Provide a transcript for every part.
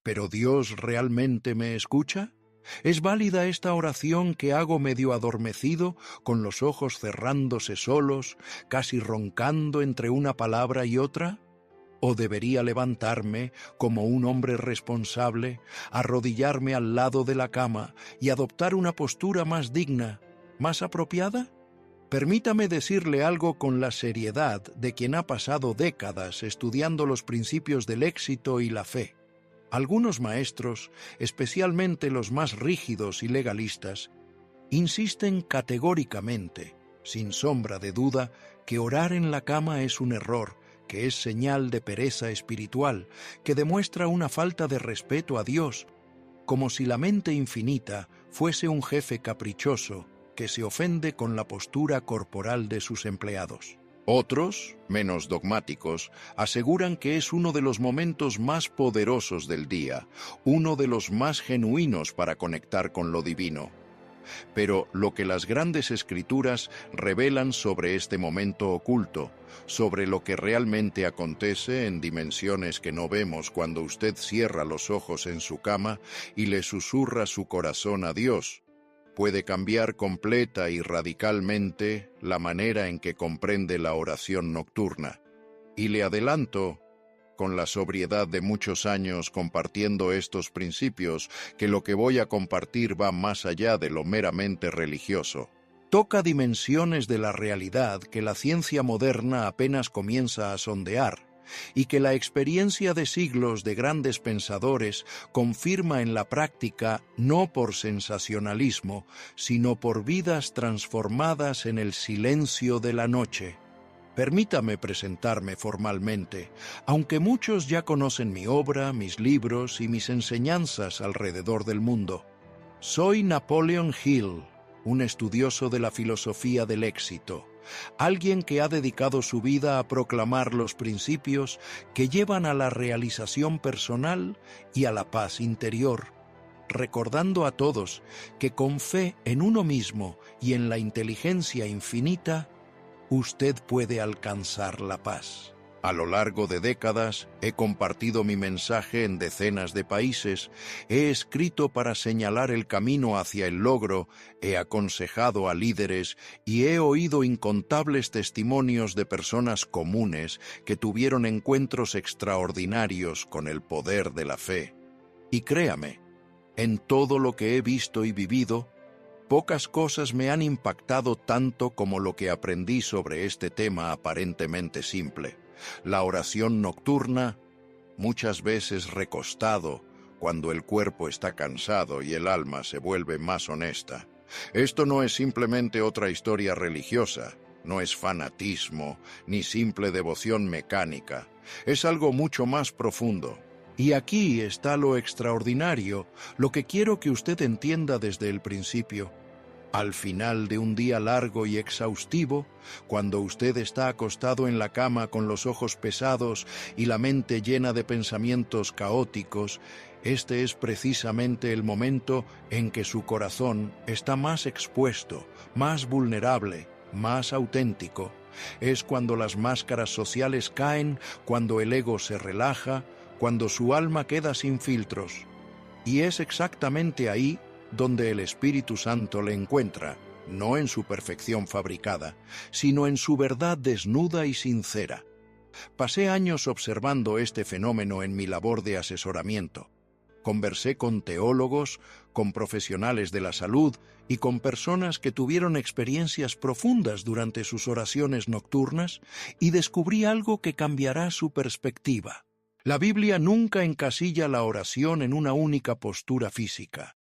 ¿Pero Dios realmente me escucha? ¿Es válida esta oración que hago medio adormecido, con los ojos cerrándose solos, casi roncando entre una palabra y otra? ¿O debería levantarme como un hombre responsable, arrodillarme al lado de la cama y adoptar una postura más digna, más apropiada? Permítame decirle algo con la seriedad de quien ha pasado décadas estudiando los principios del éxito y la fe. Algunos maestros, especialmente los más rígidos y legalistas, insisten categóricamente, sin sombra de duda, que orar en la cama es un error, que es señal de pereza espiritual, que demuestra una falta de respeto a Dios, como si la mente infinita fuese un jefe caprichoso que se ofende con la postura corporal de sus empleados. Otros, menos dogmáticos, aseguran que es uno de los momentos más poderosos del día, uno de los más genuinos para conectar con lo divino. Pero lo que las grandes escrituras revelan sobre este momento oculto, sobre lo que realmente acontece en dimensiones que no vemos cuando usted cierra los ojos en su cama y le susurra su corazón a Dios, puede cambiar completa y radicalmente la manera en que comprende la oración nocturna. Y le adelanto, con la sobriedad de muchos años compartiendo estos principios, que lo que voy a compartir va más allá de lo meramente religioso. Toca dimensiones de la realidad que la ciencia moderna apenas comienza a sondear, y que la experiencia de siglos de grandes pensadores confirma en la práctica no por sensacionalismo, sino por vidas transformadas en el silencio de la noche. Permítame presentarme formalmente, aunque muchos ya conocen mi obra, mis libros y mis enseñanzas alrededor del mundo. Soy Napoleon Hill, un estudioso de la filosofía del éxito, alguien que ha dedicado su vida a proclamar los principios que llevan a la realización personal y a la paz interior, recordando a todos que con fe en uno mismo y en la inteligencia infinita, usted puede alcanzar la paz. A lo largo de décadas he compartido mi mensaje en decenas de países, he escrito para señalar el camino hacia el logro, he aconsejado a líderes y he oído incontables testimonios de personas comunes que tuvieron encuentros extraordinarios con el poder de la fe. Y créame, en todo lo que he visto y vivido, pocas cosas me han impactado tanto como lo que aprendí sobre este tema aparentemente simple. La oración nocturna, muchas veces recostado, cuando el cuerpo está cansado y el alma se vuelve más honesta. Esto no es simplemente otra historia religiosa, no es fanatismo, ni simple devoción mecánica. Es algo mucho más profundo. Y aquí está lo extraordinario, lo que quiero que usted entienda desde el principio. Al final de un día largo y exhaustivo, cuando usted está acostado en la cama con los ojos pesados y la mente llena de pensamientos caóticos, este es precisamente el momento en que su corazón está más expuesto, más vulnerable, más auténtico. Es cuando las máscaras sociales caen, cuando el ego se relaja, cuando su alma queda sin filtros. Y es exactamente ahí donde el Espíritu Santo le encuentra, no en su perfección fabricada, sino en su verdad desnuda y sincera. Pasé años observando este fenómeno en mi labor de asesoramiento. Conversé con teólogos, con profesionales de la salud y con personas que tuvieron experiencias profundas durante sus oraciones nocturnas y descubrí algo que cambiará su perspectiva. La Biblia nunca encasilla la oración en una única postura física.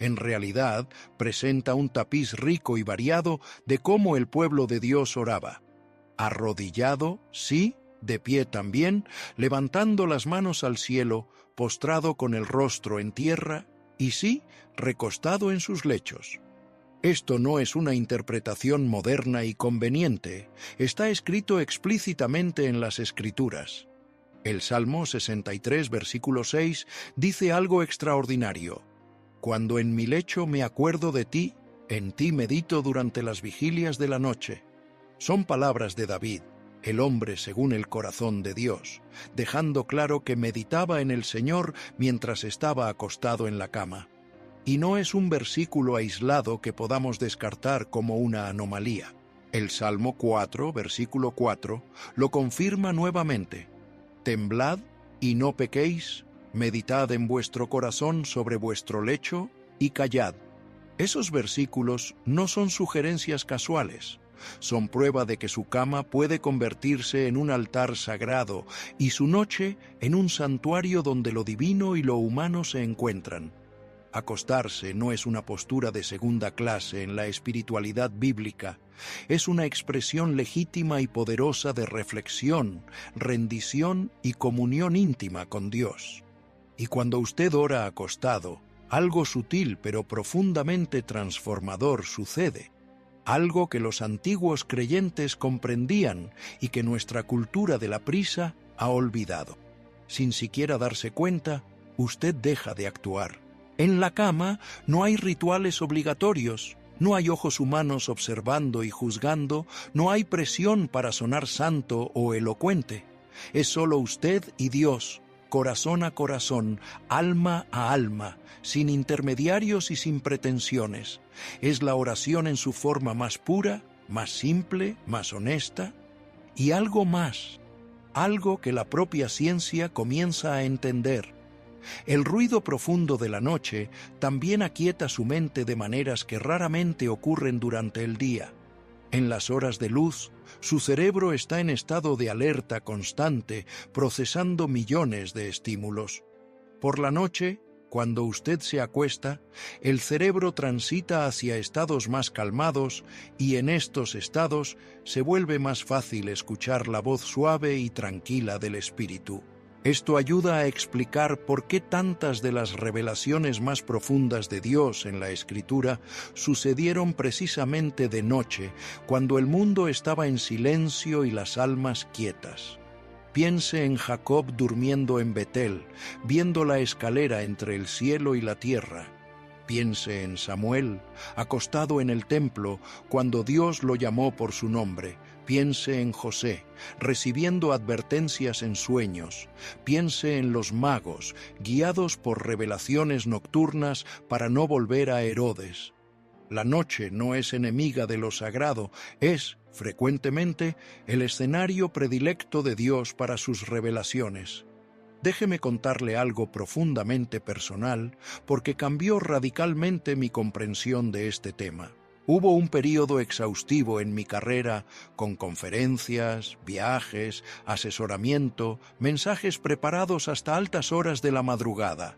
En realidad, presenta un tapiz rico y variado de cómo el pueblo de Dios oraba. Arrodillado, sí, de pie también, levantando las manos al cielo, postrado con el rostro en tierra, y sí, recostado en sus lechos. Esto no es una interpretación moderna y conveniente, está escrito explícitamente en las Escrituras. El Salmo 63, versículo 6, dice algo extraordinario. Cuando en mi lecho me acuerdo de ti, en ti medito durante las vigilias de la noche. Son palabras de David, el hombre según el corazón de Dios, dejando claro que meditaba en el Señor mientras estaba acostado en la cama. Y no es un versículo aislado que podamos descartar como una anomalía. El Salmo 4, versículo 4, lo confirma nuevamente. Temblad y no pequéis, meditad en vuestro corazón sobre vuestro lecho y callad. Esos versículos no son sugerencias casuales, son prueba de que su cama puede convertirse en un altar sagrado y su noche en un santuario donde lo divino y lo humano se encuentran. Acostarse no es una postura de segunda clase en la espiritualidad bíblica, es una expresión legítima y poderosa de reflexión, rendición y comunión íntima con Dios. Y cuando usted ora acostado, algo sutil pero profundamente transformador sucede, algo que los antiguos creyentes comprendían y que nuestra cultura de la prisa ha olvidado. Sin siquiera darse cuenta, usted deja de actuar. En la cama no hay rituales obligatorios, no hay ojos humanos observando y juzgando, no hay presión para sonar santo o elocuente. Es solo usted y Dios, corazón a corazón, alma a alma, sin intermediarios y sin pretensiones. Es la oración en su forma más pura, más simple, más honesta, y algo más, algo que la propia ciencia comienza a entender. El ruido profundo de la noche también aquieta su mente de maneras que raramente ocurren durante el día. En las horas de luz, su cerebro está en estado de alerta constante, procesando millones de estímulos. Por la noche, cuando usted se acuesta, el cerebro transita hacia estados más calmados y en estos estados se vuelve más fácil escuchar la voz suave y tranquila del espíritu. Esto ayuda a explicar por qué tantas de las revelaciones más profundas de Dios en la Escritura sucedieron precisamente de noche, cuando el mundo estaba en silencio y las almas quietas. Piense en Jacob durmiendo en Betel, viendo la escalera entre el cielo y la tierra. Piense en Samuel, acostado en el templo, cuando Dios lo llamó por su nombre. Piense en José, recibiendo advertencias en sueños. Piense en los magos, guiados por revelaciones nocturnas para no volver a Herodes. La noche no es enemiga de lo sagrado, es, frecuentemente, el escenario predilecto de Dios para sus revelaciones. Déjeme contarle algo profundamente personal, porque cambió radicalmente mi comprensión de este tema. Hubo un período exhaustivo en mi carrera, con conferencias, viajes, asesoramiento, mensajes preparados hasta altas horas de la madrugada.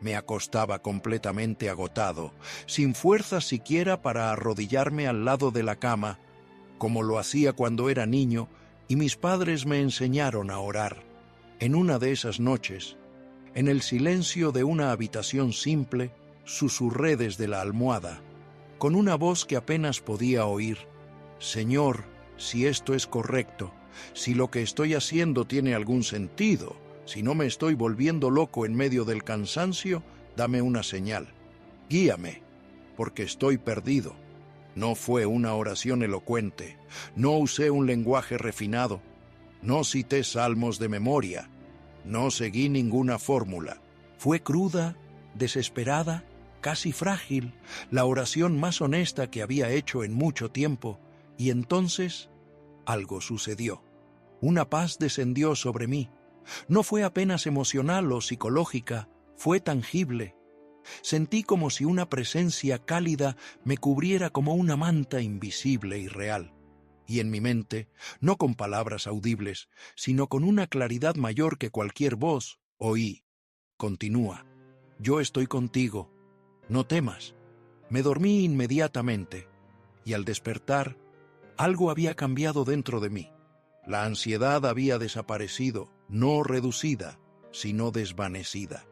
Me acostaba completamente agotado, sin fuerzas siquiera para arrodillarme al lado de la cama, como lo hacía cuando era niño, y mis padres me enseñaron a orar. En una de esas noches, en el silencio de una habitación simple, susurré desde la almohada, con una voz que apenas podía oír: Señor, si esto es correcto, si lo que estoy haciendo tiene algún sentido, si no me estoy volviendo loco en medio del cansancio, dame una señal. Guíame, porque estoy perdido. No fue una oración elocuente, no usé un lenguaje refinado, no cité salmos de memoria, no seguí ninguna fórmula. Fue cruda, desesperada, casi frágil, la oración más honesta que había hecho en mucho tiempo, y entonces algo sucedió. Una paz descendió sobre mí. No fue apenas emocional o psicológica, fue tangible. Sentí como si una presencia cálida me cubriera como una manta invisible y real. Y en mi mente, no con palabras audibles, sino con una claridad mayor que cualquier voz, oí: continúa, yo estoy contigo, no temas. Me dormí inmediatamente, y al despertar, algo había cambiado dentro de mí. La ansiedad había desaparecido, no reducida, sino desvanecida.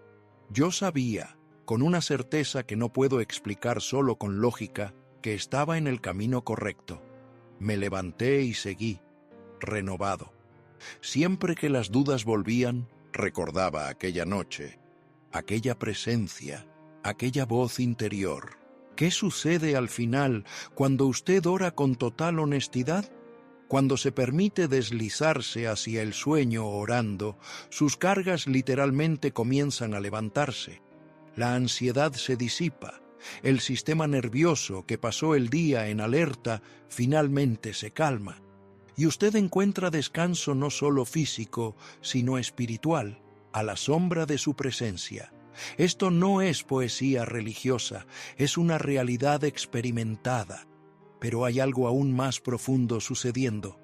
Yo sabía, con una certeza que no puedo explicar solo con lógica, que estaba en el camino correcto. Me levanté y seguí, renovado. Siempre que las dudas volvían, recordaba aquella noche, aquella presencia, aquella voz interior. ¿Qué sucede al final cuando usted ora con total honestidad? Cuando se permite deslizarse hacia el sueño orando, sus cargas literalmente comienzan a levantarse. La ansiedad se disipa. El sistema nervioso que pasó el día en alerta finalmente se calma. Y usted encuentra descanso no solo físico, sino espiritual, a la sombra de su presencia. Esto no es poesía religiosa, es una realidad experimentada. Pero hay algo aún más profundo sucediendo.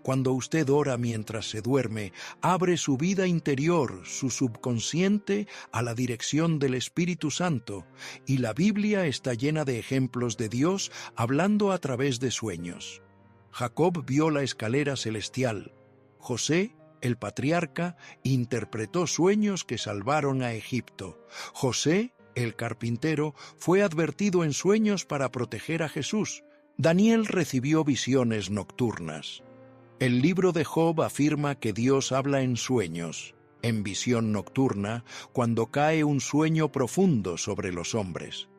Cuando usted ora mientras se duerme, abre su vida interior, su subconsciente, a la dirección del Espíritu Santo, y la Biblia está llena de ejemplos de Dios hablando a través de sueños. Jacob vio la escalera celestial. José, el patriarca, interpretó sueños que salvaron a Egipto. José, el carpintero, fue advertido en sueños para proteger a Jesús. Daniel recibió visiones nocturnas. El libro de Job afirma que Dios habla en sueños, en visión nocturna, cuando cae un sueño profundo sobre los hombres.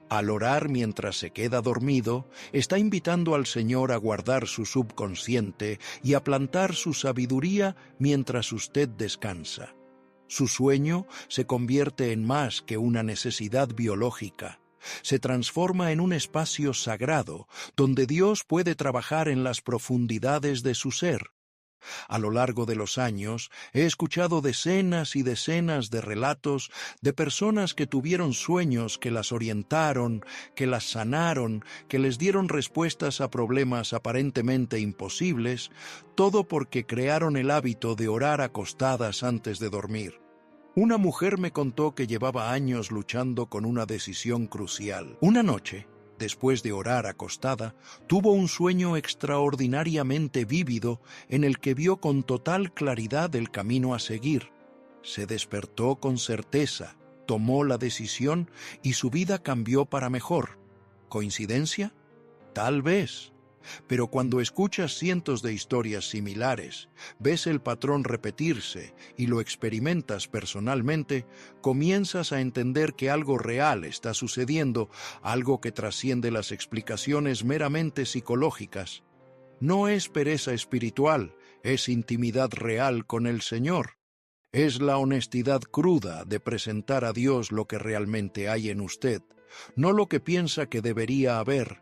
Al orar mientras se queda dormido, está invitando al Señor a guardar su subconsciente y a plantar su sabiduría mientras usted descansa. Su sueño se convierte en más que una necesidad biológica. Se transforma en un espacio sagrado donde Dios puede trabajar en las profundidades de su ser. A lo largo de los años, he escuchado decenas y decenas de relatos de personas que tuvieron sueños que las orientaron, que las sanaron, que les dieron respuestas a problemas aparentemente imposibles, todo porque crearon el hábito de orar acostadas antes de dormir. Una mujer me contó que llevaba años luchando con una decisión crucial. Una noche, después de orar acostada, tuvo un sueño extraordinariamente vívido en el que vio con total claridad el camino a seguir. Se despertó con certeza, tomó la decisión y su vida cambió para mejor. ¿Coincidencia? Tal vez. Pero cuando escuchas cientos de historias similares, ves el patrón repetirse y lo experimentas personalmente, comienzas a entender que algo real está sucediendo, algo que trasciende las explicaciones meramente psicológicas. No es pereza espiritual, es intimidad real con el Señor. Es la honestidad cruda de presentar a Dios lo que realmente hay en usted, no lo que piensa que debería haber.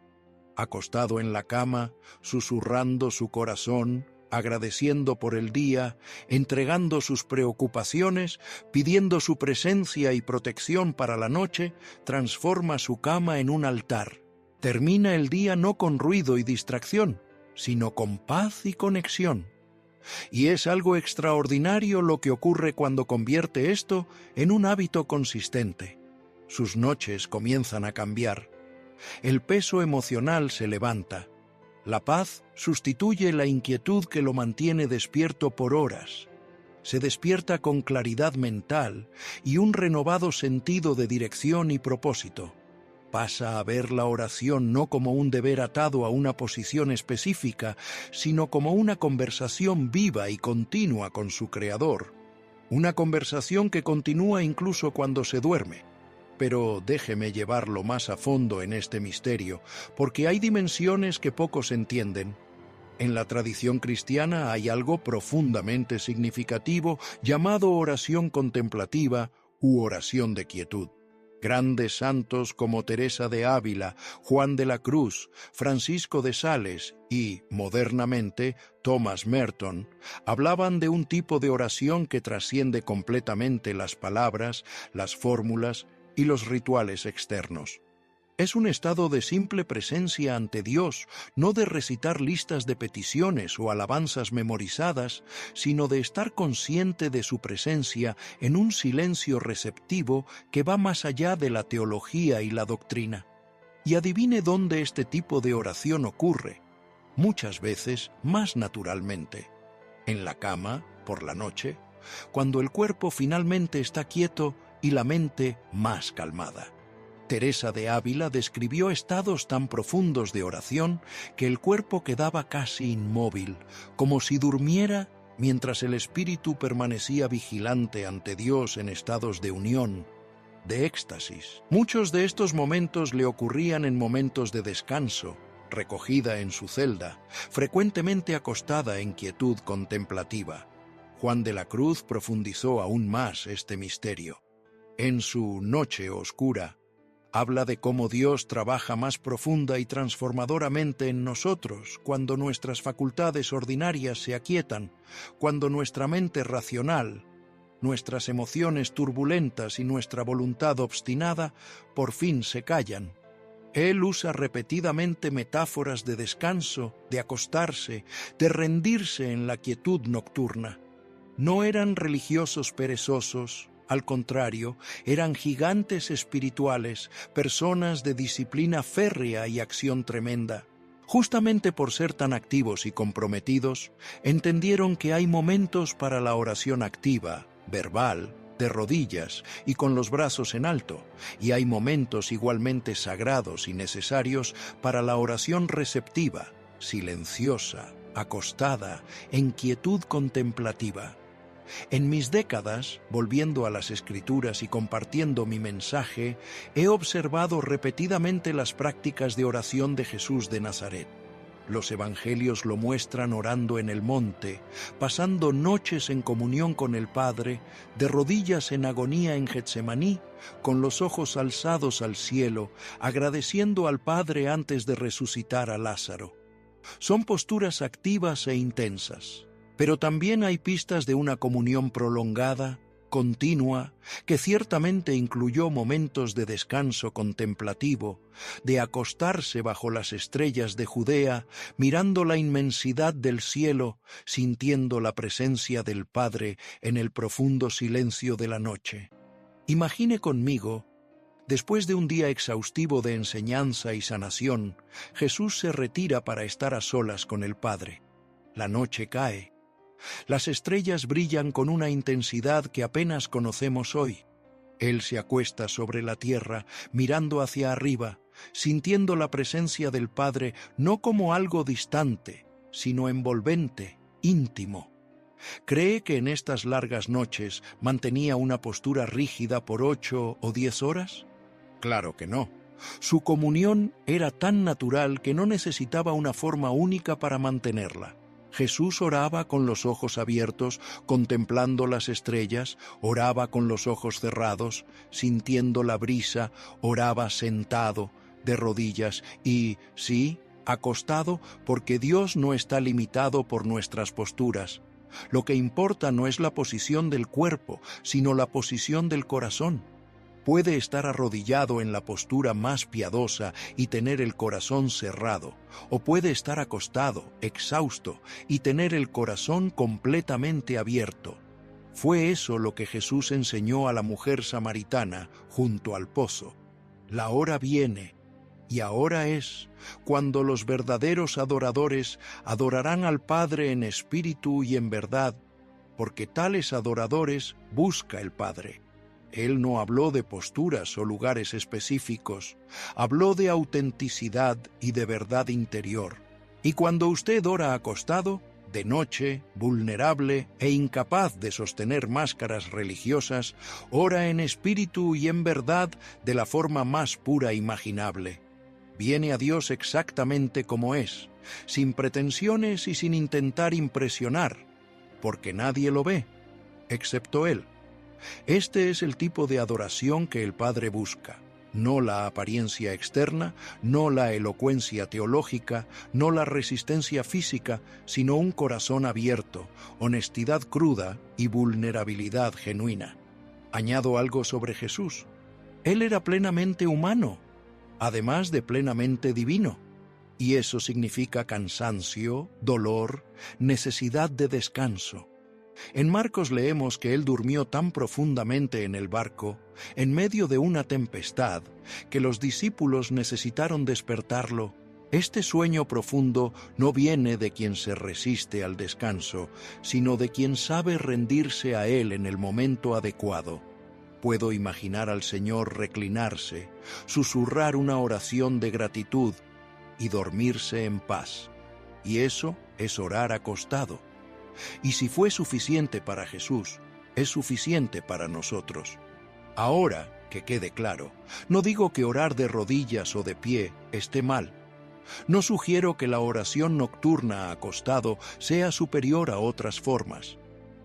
Acostado en la cama, susurrando su corazón, agradeciendo por el día, entregando sus preocupaciones, pidiendo su presencia y protección para la noche, transforma su cama en un altar. Termina el día no con ruido y distracción, sino con paz y conexión. Y es algo extraordinario lo que ocurre cuando convierte esto en un hábito consistente. Sus noches comienzan a cambiar. El peso emocional se levanta. La paz sustituye la inquietud que lo mantiene despierto por horas. Se despierta con claridad mental y un renovado sentido de dirección y propósito. Pasa a ver la oración no como un deber atado a una posición específica, sino como una conversación viva y continua con su Creador. Una conversación que continúa incluso cuando se duerme. Pero déjeme llevarlo más a fondo en este misterio, porque hay dimensiones que pocos entienden. En la tradición cristiana hay algo profundamente significativo llamado oración contemplativa u oración de quietud. Grandes santos como Teresa de Ávila, Juan de la Cruz, Francisco de Sales y, modernamente, Thomas Merton, hablaban de un tipo de oración que trasciende completamente las palabras, las fórmulas y los rituales externos. Es un estado de simple presencia ante Dios, no de recitar listas de peticiones o alabanzas memorizadas, sino de estar consciente de su presencia en un silencio receptivo que va más allá de la teología y la doctrina. Y adivine dónde este tipo de oración ocurre, muchas veces más naturalmente. En la cama, por la noche, cuando el cuerpo finalmente está quieto y la mente más calmada. Teresa de Ávila describió estados tan profundos de oración que el cuerpo quedaba casi inmóvil, como si durmiera mientras el espíritu permanecía vigilante ante Dios en estados de unión, de éxtasis. Muchos de estos momentos le ocurrían en momentos de descanso, recogida en su celda, frecuentemente acostada en quietud contemplativa. Juan de la Cruz profundizó aún más este misterio. En su Noche Oscura, habla de cómo Dios trabaja más profunda y transformadoramente en nosotros cuando nuestras facultades ordinarias se aquietan, cuando nuestra mente racional, nuestras emociones turbulentas y nuestra voluntad obstinada por fin se callan. Él usa repetidamente metáforas de descanso, de acostarse, de rendirse en la quietud nocturna. No eran religiosos perezosos, al contrario, eran gigantes espirituales, personas de disciplina férrea y acción tremenda. Justamente por ser tan activos y comprometidos, entendieron que hay momentos para la oración activa, verbal, de rodillas y con los brazos en alto, y hay momentos igualmente sagrados y necesarios para la oración receptiva, silenciosa, acostada, en quietud contemplativa. En mis décadas, volviendo a las Escrituras y compartiendo mi mensaje, he observado repetidamente las prácticas de oración de Jesús de Nazaret. Los evangelios lo muestran orando en el monte, pasando noches en comunión con el Padre, de rodillas en agonía en Getsemaní, con los ojos alzados al cielo, agradeciendo al Padre antes de resucitar a Lázaro. Son posturas activas e intensas, pero también hay pistas de una comunión prolongada, continua, que ciertamente incluyó momentos de descanso contemplativo, de acostarse bajo las estrellas de Judea, mirando la inmensidad del cielo, sintiendo la presencia del Padre en el profundo silencio de la noche. Imagine conmigo, después de un día exhaustivo de enseñanza y sanación, Jesús se retira para estar a solas con el Padre. La noche cae. Las estrellas brillan con una intensidad que apenas conocemos hoy. Él se acuesta sobre la tierra, mirando hacia arriba, sintiendo la presencia del Padre no como algo distante, sino envolvente, íntimo. ¿Cree que en estas largas noches mantenía una postura rígida por 8 o 10 horas? Claro que no. Su comunión era tan natural que no necesitaba una forma única para mantenerla. Jesús oraba con los ojos abiertos, contemplando las estrellas, oraba con los ojos cerrados, sintiendo la brisa, oraba sentado, de rodillas y, sí, acostado, porque Dios no está limitado por nuestras posturas. Lo que importa no es la posición del cuerpo, sino la posición del corazón. Puede estar arrodillado en la postura más piadosa y tener el corazón cerrado, o puede estar acostado, exhausto, y tener el corazón completamente abierto. Fue eso lo que Jesús enseñó a la mujer samaritana junto al pozo. La hora viene, y ahora es, cuando los verdaderos adoradores adorarán al Padre en espíritu y en verdad, porque tales adoradores busca el Padre. Él no habló de posturas o lugares específicos, habló de autenticidad y de verdad interior. Y cuando usted ora acostado, de noche, vulnerable e incapaz de sostener máscaras religiosas, ora en espíritu y en verdad de la forma más pura imaginable. Viene a Dios exactamente como es, sin pretensiones y sin intentar impresionar, porque nadie lo ve, excepto Él. Este es el tipo de adoración que el Padre busca, no la apariencia externa, no la elocuencia teológica, no la resistencia física, sino un corazón abierto, honestidad cruda y vulnerabilidad genuina. Añado algo sobre Jesús. Él era plenamente humano, además de plenamente divino, y eso significa cansancio, dolor, necesidad de descanso. En Marcos leemos que él durmió tan profundamente en el barco, en medio de una tempestad, que los discípulos necesitaron despertarlo. Este sueño profundo no viene de quien se resiste al descanso, sino de quien sabe rendirse a él en el momento adecuado. Puedo imaginar al Señor reclinarse, susurrar una oración de gratitud y dormirse en paz. Y eso es orar acostado. Y si fue suficiente para Jesús, es suficiente para nosotros. Ahora, que quede claro, no digo que orar de rodillas o de pie esté mal. No sugiero que la oración nocturna acostado sea superior a otras formas.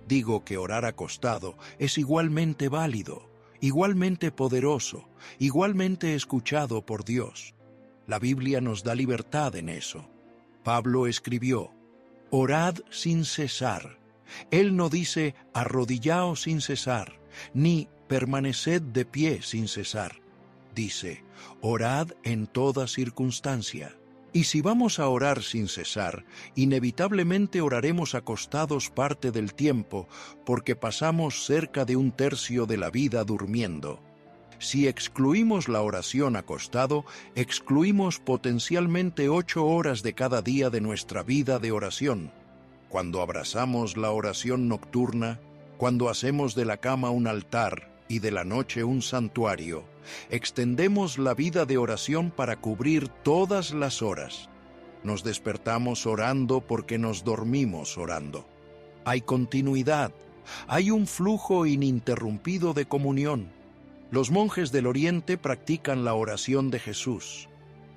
Digo que orar acostado es igualmente válido, igualmente poderoso, igualmente escuchado por Dios. La Biblia nos da libertad en eso. Pablo escribió: orad sin cesar. Él no dice arrodillaos sin cesar, ni permaneced de pie sin cesar. Dice, orad en toda circunstancia. Y si vamos a orar sin cesar, inevitablemente oraremos acostados parte del tiempo, porque pasamos cerca de 1/3 de la vida durmiendo. Si excluimos la oración acostado, excluimos potencialmente 8 horas de cada día de nuestra vida de oración. Cuando abrazamos la oración nocturna, cuando hacemos de la cama un altar y de la noche un santuario, extendemos la vida de oración para cubrir todas las horas. Nos despertamos orando porque nos dormimos orando. Hay continuidad, hay un flujo ininterrumpido de comunión. Los monjes del Oriente practican la oración de Jesús.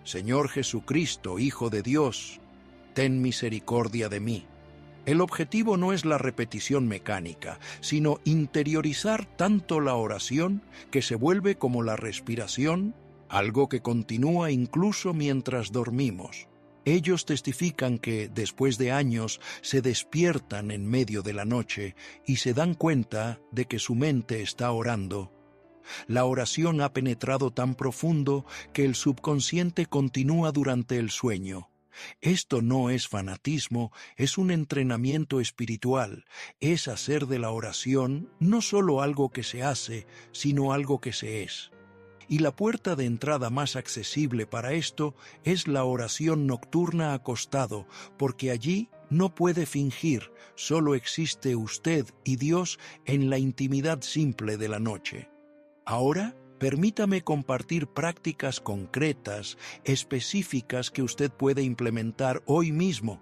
Señor Jesucristo, Hijo de Dios, ten misericordia de mí. El objetivo no es la repetición mecánica, sino interiorizar tanto la oración que se vuelve como la respiración, algo que continúa incluso mientras dormimos. Ellos testifican que, después de años, se despiertan en medio de la noche y se dan cuenta de que su mente está orando. La oración ha penetrado tan profundo que el subconsciente continúa durante el sueño. Esto no es fanatismo, es un entrenamiento espiritual, es hacer de la oración no solo algo que se hace, sino algo que se es. Y la puerta de entrada más accesible para esto es la oración nocturna acostado, porque allí no puede fingir, solo existe usted y Dios en la intimidad simple de la noche. Ahora, permítame compartir prácticas concretas, específicas que usted puede implementar hoy mismo.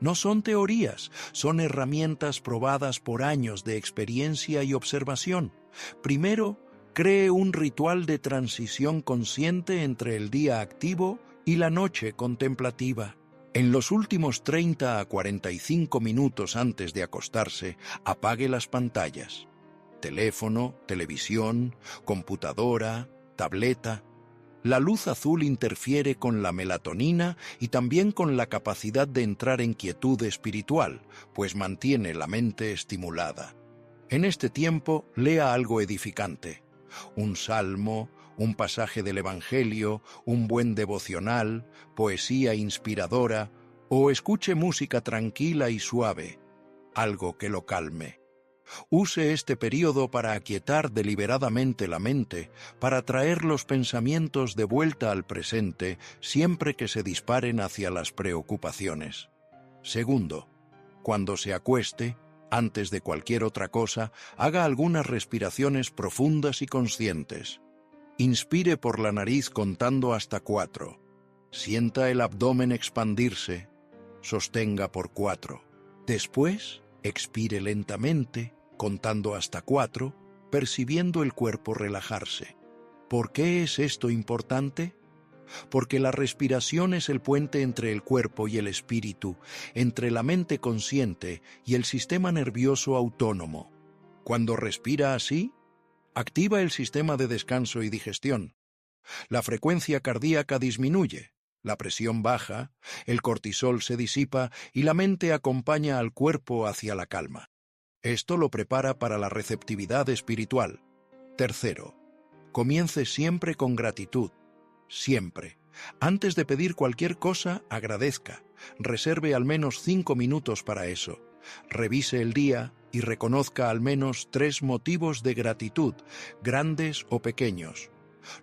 No son teorías, son herramientas probadas por años de experiencia y observación. Primero, cree un ritual de transición consciente entre el día activo y la noche contemplativa. En los últimos 30 a 45 minutos antes de acostarse, apague las pantallas. Teléfono, televisión, computadora, tableta. La luz azul interfiere con la melatonina y también con la capacidad de entrar en quietud espiritual, pues mantiene la mente estimulada. En este tiempo, lea algo edificante. Un salmo, un pasaje del Evangelio, un buen devocional, poesía inspiradora, o escuche música tranquila y suave, algo que lo calme. Use este período para aquietar deliberadamente la mente, para traer los pensamientos de vuelta al presente siempre que se disparen hacia las preocupaciones. Segundo, cuando se acueste, antes de cualquier otra cosa, haga algunas respiraciones profundas y conscientes. Inspire por la nariz contando hasta 4. Sienta el abdomen expandirse. Sostenga por 4. Después, expire lentamente, contando hasta 4, percibiendo el cuerpo relajarse. ¿Por qué es esto importante? Porque la respiración es el puente entre el cuerpo y el espíritu, entre la mente consciente y el sistema nervioso autónomo. Cuando respira así, activa el sistema de descanso y digestión. La frecuencia cardíaca disminuye, la presión baja, el cortisol se disipa y la mente acompaña al cuerpo hacia la calma. Esto lo prepara para la receptividad espiritual. Tercero, comience siempre con gratitud. Siempre. Antes de pedir cualquier cosa, agradezca. Reserve al menos 5 minutos para eso. Revise el día y reconozca al menos 3 motivos de gratitud, grandes o pequeños.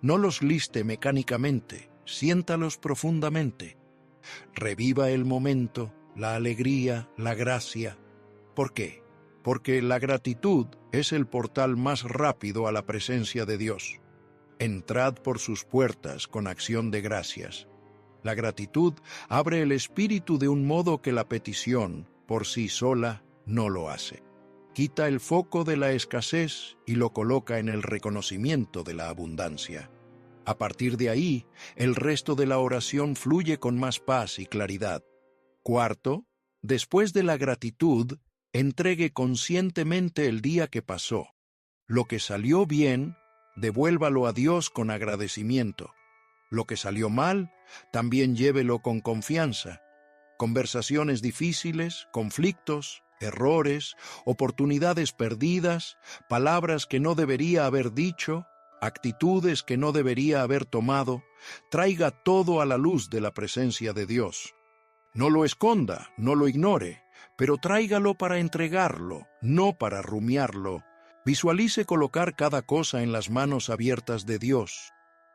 No los liste mecánicamente, siéntalos profundamente. Reviva el momento, la alegría, la gracia. ¿Por qué? Porque la gratitud es el portal más rápido a la presencia de Dios. Entrad por sus puertas con acción de gracias. La gratitud abre el espíritu de un modo que la petición, por sí sola, no lo hace. Quita el foco de la escasez y lo coloca en el reconocimiento de la abundancia. A partir de ahí, el resto de la oración fluye con más paz y claridad. Cuarto, después de la gratitud, entregue conscientemente el día que pasó. Lo que salió bien, devuélvalo a Dios con agradecimiento. Lo que salió mal, también llévelo con confianza. Conversaciones difíciles, conflictos, errores, oportunidades perdidas, palabras que no debería haber dicho, actitudes que no debería haber tomado, traiga todo a la luz de la presencia de Dios. No lo esconda, no lo ignore, pero tráigalo para entregarlo, no para rumiarlo. Visualice colocar cada cosa en las manos abiertas de Dios.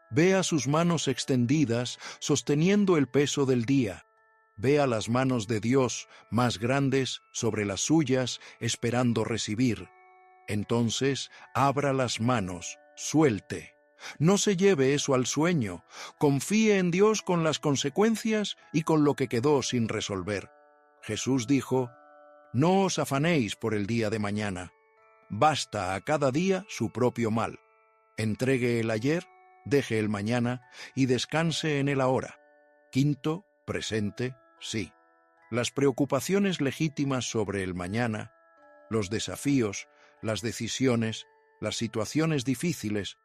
Vea sus manos extendidas, sosteniendo el peso del día. Vea las manos de Dios más grandes sobre las suyas, esperando recibir. Entonces, abra las manos, suelte. No se lleve eso al sueño. Confíe en Dios con las consecuencias y con lo que quedó sin resolver. Jesús dijo: «No os afanéis por el día de mañana. Basta a cada día su propio mal. Entregue el ayer, deje el mañana y descanse en el ahora». Quinto, presente, sí. Las preocupaciones legítimas sobre el mañana, los desafíos, las decisiones, las situaciones difíciles,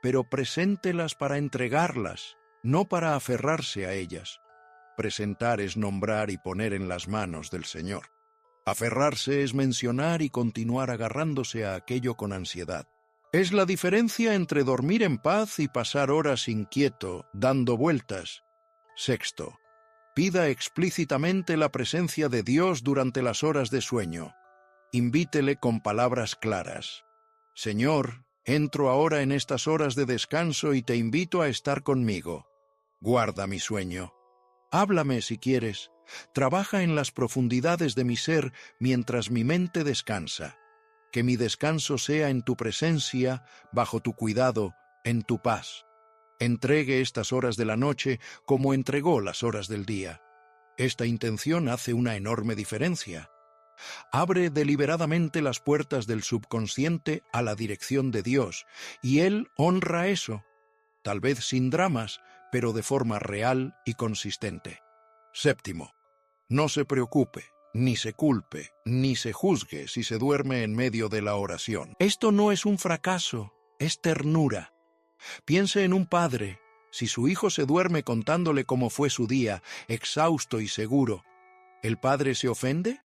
pero preséntelas para entregarlas, no para aferrarse a ellas. Presentar es nombrar y poner en las manos del Señor. Aferrarse es mencionar y continuar agarrándose a aquello con ansiedad. Es la diferencia entre dormir en paz y pasar horas inquieto, dando vueltas. Sexto, pida explícitamente la presencia de Dios durante las horas de sueño. Invítele con palabras claras. «Señor, entro ahora en estas horas de descanso y te invito a estar conmigo. Guarda mi sueño. Háblame si quieres. Trabaja en las profundidades de mi ser mientras mi mente descansa. Que mi descanso sea en tu presencia, bajo tu cuidado, en tu paz. Entregue estas horas de la noche como entregó las horas del día. Esta intención hace una enorme diferencia. Abre deliberadamente las puertas del subconsciente a la dirección de Dios, y Él honra eso, tal vez sin dramas, pero de forma real y consistente. Séptimo, no se preocupe, ni se culpe, ni se juzgue si se duerme en medio de la oración. Esto no es un fracaso, es ternura. Piense en un padre. Si su hijo se duerme contándole cómo fue su día, exhausto y seguro, ¿el padre se ofende?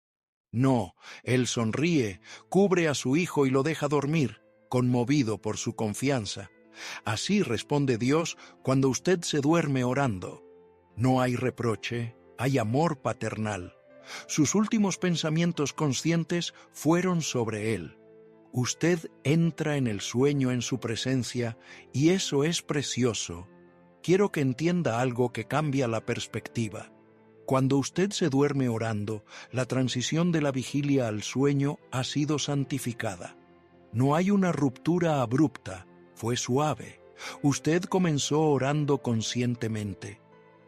No, él sonríe, cubre a su hijo y lo deja dormir, conmovido por su confianza. Así responde Dios cuando usted se duerme orando. No hay reproche, hay amor paternal. Sus últimos pensamientos conscientes fueron sobre él. Usted entra en el sueño en su presencia y eso es precioso. Quiero que entienda algo que cambia la perspectiva. Cuando usted se duerme orando, la transición de la vigilia al sueño ha sido santificada. No hay una ruptura abrupta, fue suave. Usted comenzó orando conscientemente.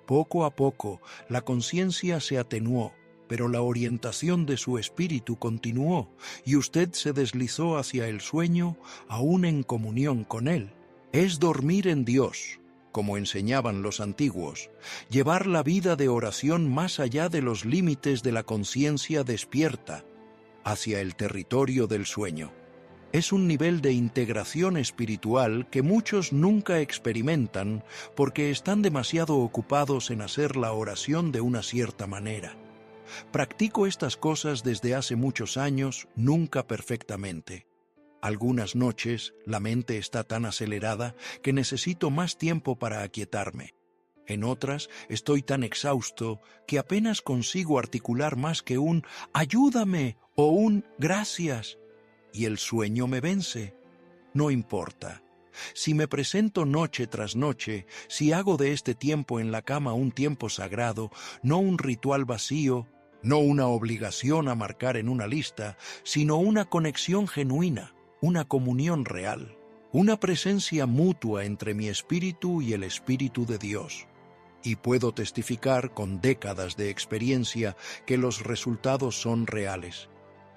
Poco a poco, la conciencia se atenuó, pero la orientación de su espíritu continuó, y usted se deslizó hacia el sueño, aún en comunión con él. Es dormir en Dios, como enseñaban los antiguos, llevar la vida de oración más allá de los límites de la conciencia despierta, hacia el territorio del sueño. Es un nivel de integración espiritual que muchos nunca experimentan porque están demasiado ocupados en hacer la oración de una cierta manera. Practico estas cosas desde hace muchos años, nunca perfectamente. Algunas noches la mente está tan acelerada que necesito más tiempo para aquietarme. En otras estoy tan exhausto que apenas consigo articular más que un «ayúdame» o un «gracias». Y el sueño me vence. No importa. Si me presento noche tras noche, si hago de este tiempo en la cama un tiempo sagrado, no un ritual vacío, no una obligación a marcar en una lista, sino una conexión genuina, una comunión real, una presencia mutua entre mi espíritu y el Espíritu de Dios. Y puedo testificar con décadas de experiencia que los resultados son reales.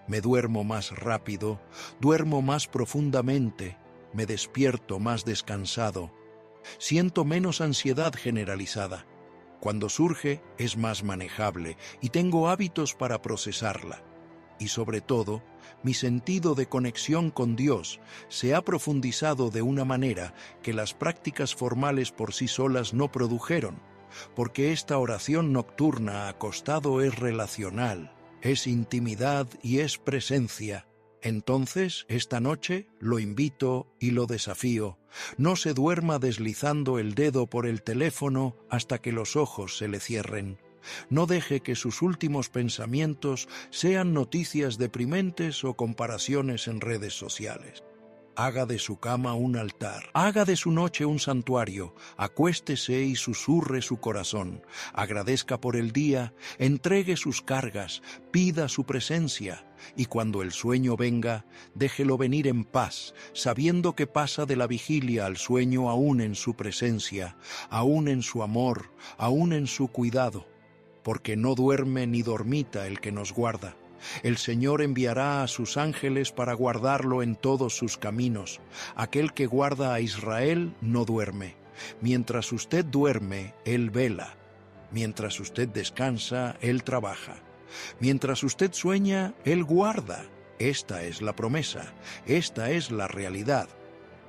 Me duermo más rápido, duermo más profundamente, me despierto más descansado. Siento menos ansiedad generalizada. Cuando surge, es más manejable y tengo hábitos para procesarla. Y sobre todo, mi sentido de conexión con Dios se ha profundizado de una manera que las prácticas formales por sí solas no produjeron, porque esta oración nocturna acostado es relacional, es intimidad y es presencia. Entonces, esta noche, lo invito y lo desafío. No se duerma deslizando el dedo por el teléfono hasta que los ojos se le cierren. No deje que sus últimos pensamientos sean noticias deprimentes o comparaciones en redes sociales. Haga de su cama un altar, haga de su noche un santuario, acuéstese y susurre su corazón, agradezca por el día, entregue sus cargas, pida su presencia, y cuando el sueño venga, déjelo venir en paz, sabiendo que pasa de la vigilia al sueño aún en su presencia, aún en su amor, aún en su cuidado, porque no duerme ni dormita el que nos guarda. El Señor enviará a sus ángeles para guardarlo en todos sus caminos. Aquel que guarda a Israel no duerme. Mientras usted duerme, Él vela. Mientras usted descansa, Él trabaja. Mientras usted sueña, Él guarda. Esta es la promesa, esta es la realidad.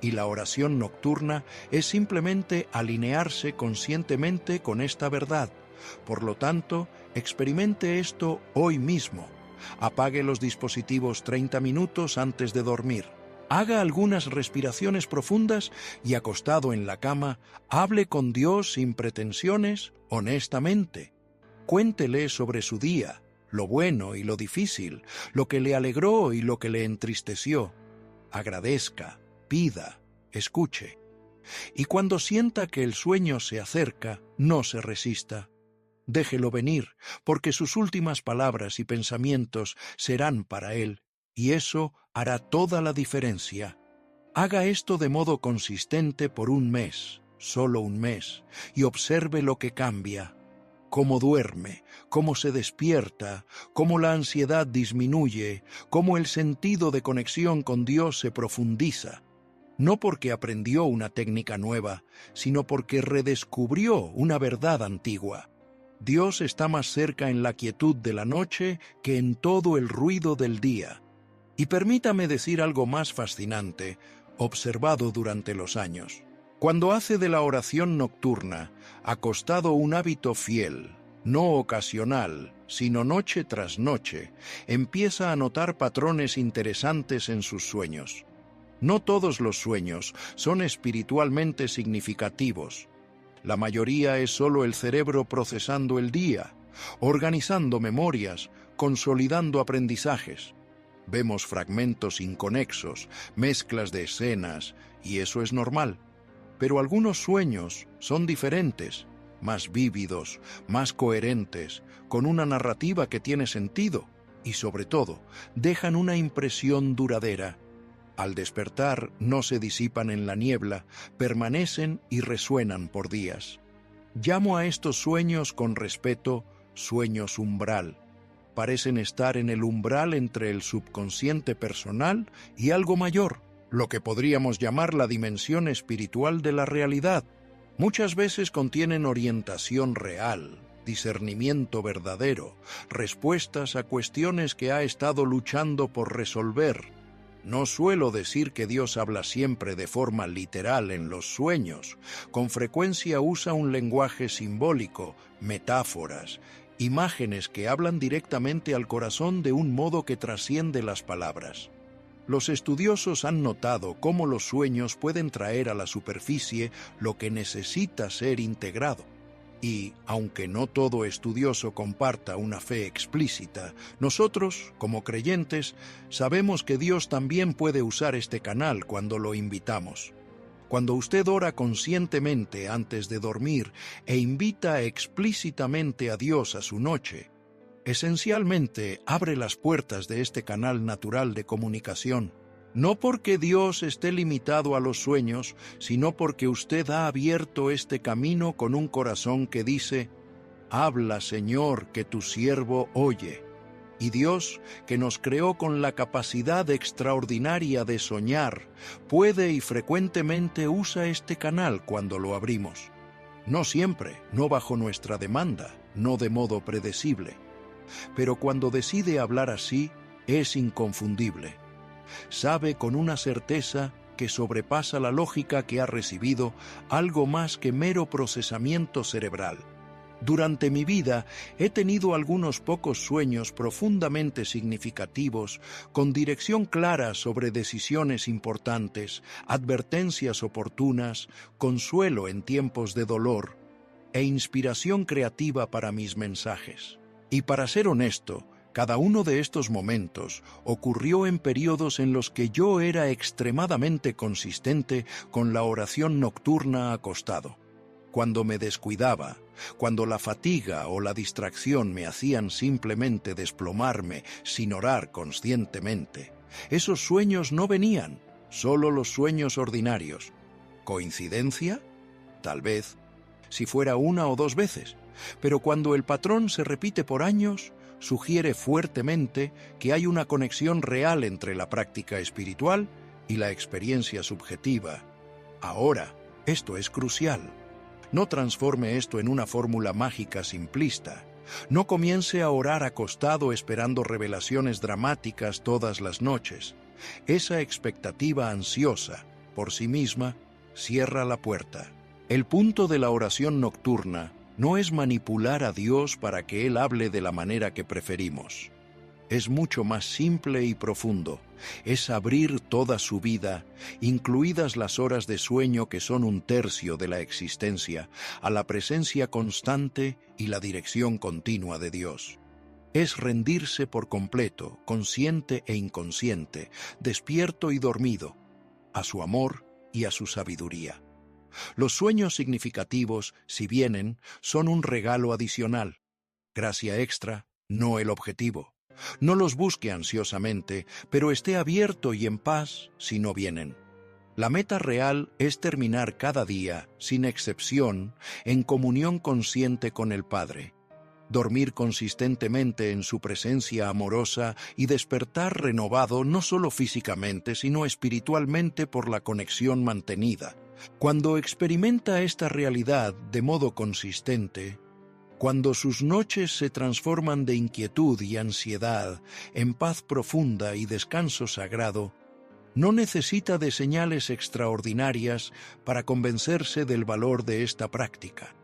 Y la oración nocturna es simplemente alinearse conscientemente con esta verdad. Por lo tanto, experimente esto hoy mismo. Apague los dispositivos 30 minutos antes de dormir. Haga algunas respiraciones profundas y acostado en la cama, hable con Dios sin pretensiones, honestamente. Cuéntele sobre su día, lo bueno y lo difícil, lo que le alegró y lo que le entristeció. Agradezca, pida, escuche. Y cuando sienta que el sueño se acerca, no se resista. Déjelo venir, porque sus últimas palabras y pensamientos serán para él, y eso hará toda la diferencia. Haga esto de modo consistente por un mes, solo un mes, y observe lo que cambia. Cómo duerme, cómo se despierta, cómo la ansiedad disminuye, cómo el sentido de conexión con Dios se profundiza. No porque aprendió una técnica nueva, sino porque redescubrió una verdad antigua. Dios está más cerca en la quietud de la noche que en todo el ruido del día. Y permítame decir algo más fascinante, observado durante los años. Cuando hace de la oración nocturna, acostado un hábito fiel, no ocasional, sino noche tras noche, empieza a notar patrones interesantes en sus sueños. No todos los sueños son espiritualmente significativos. La mayoría es solo el cerebro procesando el día, organizando memorias, consolidando aprendizajes. Vemos fragmentos inconexos, mezclas de escenas, y eso es normal. Pero algunos sueños son diferentes, más vívidos, más coherentes, con una narrativa que tiene sentido, y sobre todo, dejan una impresión duradera. Al despertar no se disipan en la niebla, permanecen y resuenan por días. Llamo a estos sueños con respeto sueños umbral. Parecen estar en el umbral entre el subconsciente personal y algo mayor, lo que podríamos llamar la dimensión espiritual de la realidad. Muchas veces contienen orientación real, discernimiento verdadero, respuestas a cuestiones que ha estado luchando por resolver. No suelo decir que Dios habla siempre de forma literal en los sueños. Con frecuencia usa un lenguaje simbólico, metáforas, imágenes que hablan directamente al corazón de un modo que trasciende las palabras. Los estudiosos han notado cómo los sueños pueden traer a la superficie lo que necesita ser integrado. Y, aunque no todo estudioso comparta una fe explícita, nosotros, como creyentes, sabemos que Dios también puede usar este canal cuando lo invitamos. Cuando usted ora conscientemente antes de dormir e invita explícitamente a Dios a su noche, esencialmente abre las puertas de este canal natural de comunicación. No porque Dios esté limitado a los sueños, sino porque usted ha abierto este camino con un corazón que dice: «Habla, Señor, que tu siervo oye». Y Dios, que nos creó con la capacidad extraordinaria de soñar, puede y frecuentemente usa este canal cuando lo abrimos. No siempre, no bajo nuestra demanda, no de modo predecible. Pero cuando decide hablar así, es inconfundible. Sabe con una certeza que sobrepasa la lógica que ha recibido algo más que mero procesamiento cerebral. Durante mi vida he tenido algunos pocos sueños profundamente significativos, con dirección clara sobre decisiones importantes, advertencias oportunas, consuelo en tiempos de dolor e inspiración creativa para mis mensajes. Y para ser honesto, cada uno de estos momentos ocurrió en periodos en los que yo era extremadamente consistente con la oración nocturna acostado. Cuando me descuidaba, cuando la fatiga o la distracción me hacían simplemente desplomarme sin orar conscientemente, esos sueños no venían, solo los sueños ordinarios. ¿Coincidencia? Tal vez, si fuera una o dos veces, pero cuando el patrón se repite por años, sugiere fuertemente que hay una conexión real entre la práctica espiritual y la experiencia subjetiva. Ahora, esto es crucial. No transforme esto en una fórmula mágica simplista. No comience a orar acostado esperando revelaciones dramáticas todas las noches. Esa expectativa ansiosa, por sí misma, cierra la puerta. El punto de la oración nocturna no es manipular a Dios para que Él hable de la manera que preferimos. Es mucho más simple y profundo. Es abrir toda su vida, incluidas las horas de sueño que son un tercio de la existencia, a la presencia constante y la dirección continua de Dios. Es rendirse por completo, consciente e inconsciente, despierto y dormido, a su amor y a su sabiduría. Los sueños significativos, si vienen, son un regalo adicional. Gracia extra, no el objetivo. No los busque ansiosamente, pero esté abierto y en paz si no vienen. La meta real es terminar cada día, sin excepción, en comunión consciente con el Padre. Dormir consistentemente en su presencia amorosa y despertar renovado no solo físicamente, sino espiritualmente por la conexión mantenida. Cuando experimenta esta realidad de modo consistente, cuando sus noches se transforman de inquietud y ansiedad en paz profunda y descanso sagrado, no necesita de señales extraordinarias para convencerse del valor de esta práctica.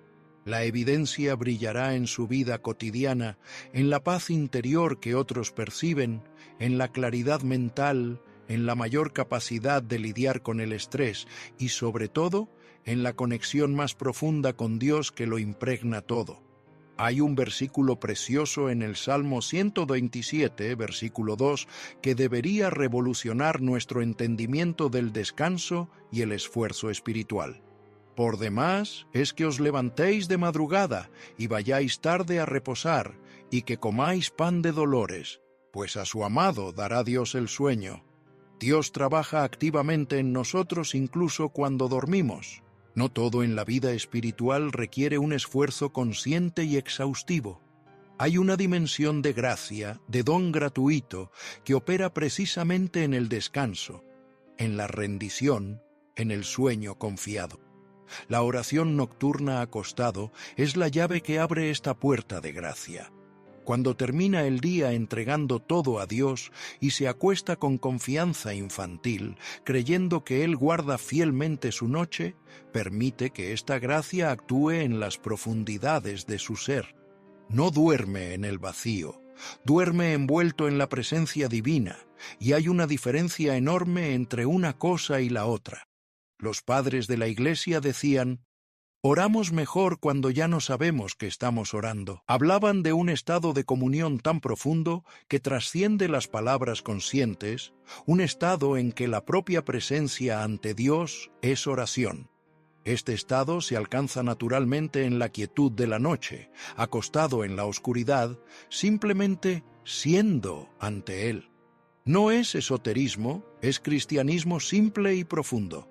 La evidencia brillará en su vida cotidiana, en la paz interior que otros perciben, en la claridad mental, en la mayor capacidad de lidiar con el estrés y, sobre todo, en la conexión más profunda con Dios que lo impregna todo. Hay un versículo precioso en el Salmo 127, versículo 2, que debería revolucionar nuestro entendimiento del descanso y el esfuerzo espiritual. Por demás, es que os levantéis de madrugada y vayáis tarde a reposar, y que comáis pan de dolores, pues a su amado dará Dios el sueño. Dios trabaja activamente en nosotros incluso cuando dormimos. No todo en la vida espiritual requiere un esfuerzo consciente y exhaustivo. Hay una dimensión de gracia, de don gratuito, que opera precisamente en el descanso, en la rendición, en el sueño confiado. La oración nocturna acostado es la llave que abre esta puerta de gracia. Cuando termina el día entregando todo a Dios y se acuesta con confianza infantil, creyendo que Él guarda fielmente su noche, permite que esta gracia actúe en las profundidades de su ser. No duerme en el vacío, duerme envuelto en la presencia divina, y hay una diferencia enorme entre una cosa y la otra. Los padres de la Iglesia decían: oramos mejor cuando ya no sabemos que estamos orando. Hablaban de un estado de comunión tan profundo que trasciende las palabras conscientes, un estado en que la propia presencia ante Dios es oración. Este estado se alcanza naturalmente en la quietud de la noche, acostado en la oscuridad, simplemente siendo ante Él. No es esoterismo, es cristianismo simple y profundo.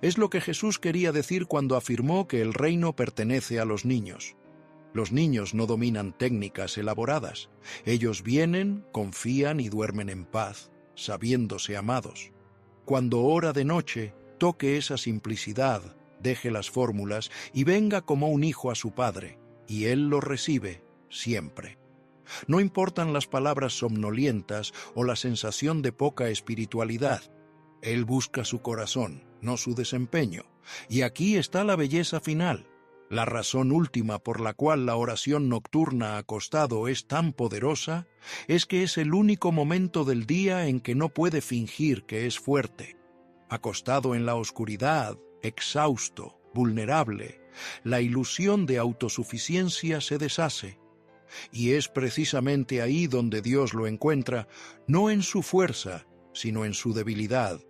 Es lo que Jesús quería decir cuando afirmó que el reino pertenece a los niños. Los niños no dominan técnicas elaboradas. Ellos vienen, confían y duermen en paz, sabiéndose amados. Cuando ora de noche, toque esa simplicidad, deje las fórmulas y venga como un hijo a su padre, y él lo recibe siempre. No importan las palabras somnolientas o la sensación de poca espiritualidad. Él busca su corazón, no su desempeño. Y aquí está la belleza final. La razón última por la cual la oración nocturna acostado es tan poderosa es que es el único momento del día en que no puede fingir que es fuerte. Acostado en la oscuridad, exhausto, vulnerable, la ilusión de autosuficiencia se deshace. Y es precisamente ahí donde Dios lo encuentra, no en su fuerza, sino en su debilidad,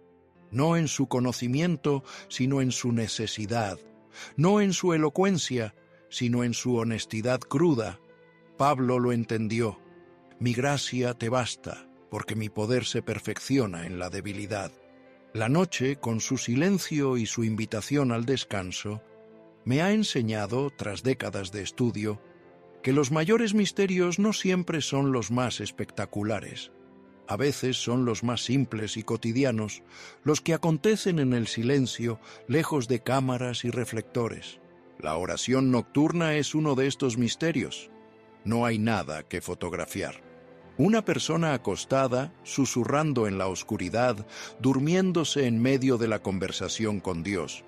no en su conocimiento, sino en su necesidad, no en su elocuencia, sino en su honestidad cruda. Pablo lo entendió. Mi gracia te basta, porque mi poder se perfecciona en la debilidad. La noche, con su silencio y su invitación al descanso, me ha enseñado, tras décadas de estudio, que los mayores misterios no siempre son los más espectaculares. A veces son los más simples y cotidianos, los que acontecen en el silencio, lejos de cámaras y reflectores. La oración nocturna es uno de estos misterios. No hay nada que fotografiar. Una persona acostada, susurrando en la oscuridad, durmiéndose en medio de la conversación con Dios.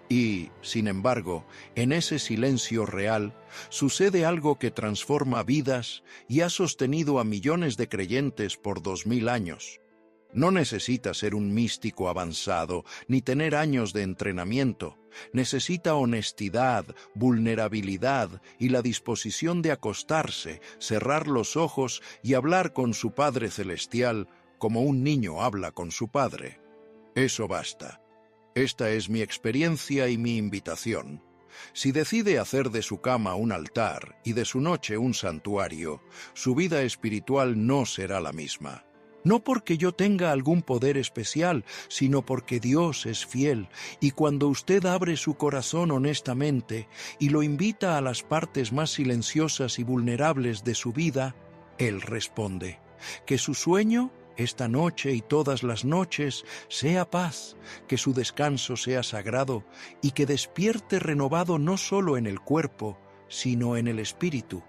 Y, sin embargo, en ese silencio real, sucede algo que transforma vidas y ha sostenido a millones de creyentes por 2000 años. No necesita ser un místico avanzado, ni tener años de entrenamiento. Necesita honestidad, vulnerabilidad y la disposición de acostarse, cerrar los ojos y hablar con su Padre Celestial como un niño habla con su padre. Eso basta. Esta es mi experiencia y mi invitación. Si decide hacer de su cama un altar y de su noche un santuario, su vida espiritual no será la misma. No porque yo tenga algún poder especial, sino porque Dios es fiel, y cuando usted abre su corazón honestamente y lo invita a las partes más silenciosas y vulnerables de su vida, Él responde. Que su sueño, esta noche y todas las noches, sea paz, que su descanso sea sagrado y que despierte renovado no solo en el cuerpo, sino en el espíritu.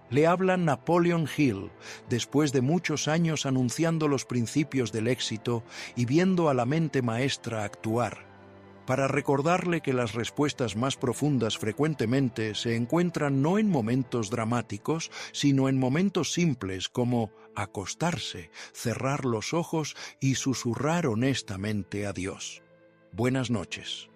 Le habla Napoleon Hill, después de muchos años anunciando los principios del éxito y viendo a la mente maestra actuar, para recordarle que las respuestas más profundas frecuentemente se encuentran no en momentos dramáticos, sino en momentos simples como acostarse, cerrar los ojos y susurrar honestamente a Dios. Buenas noches.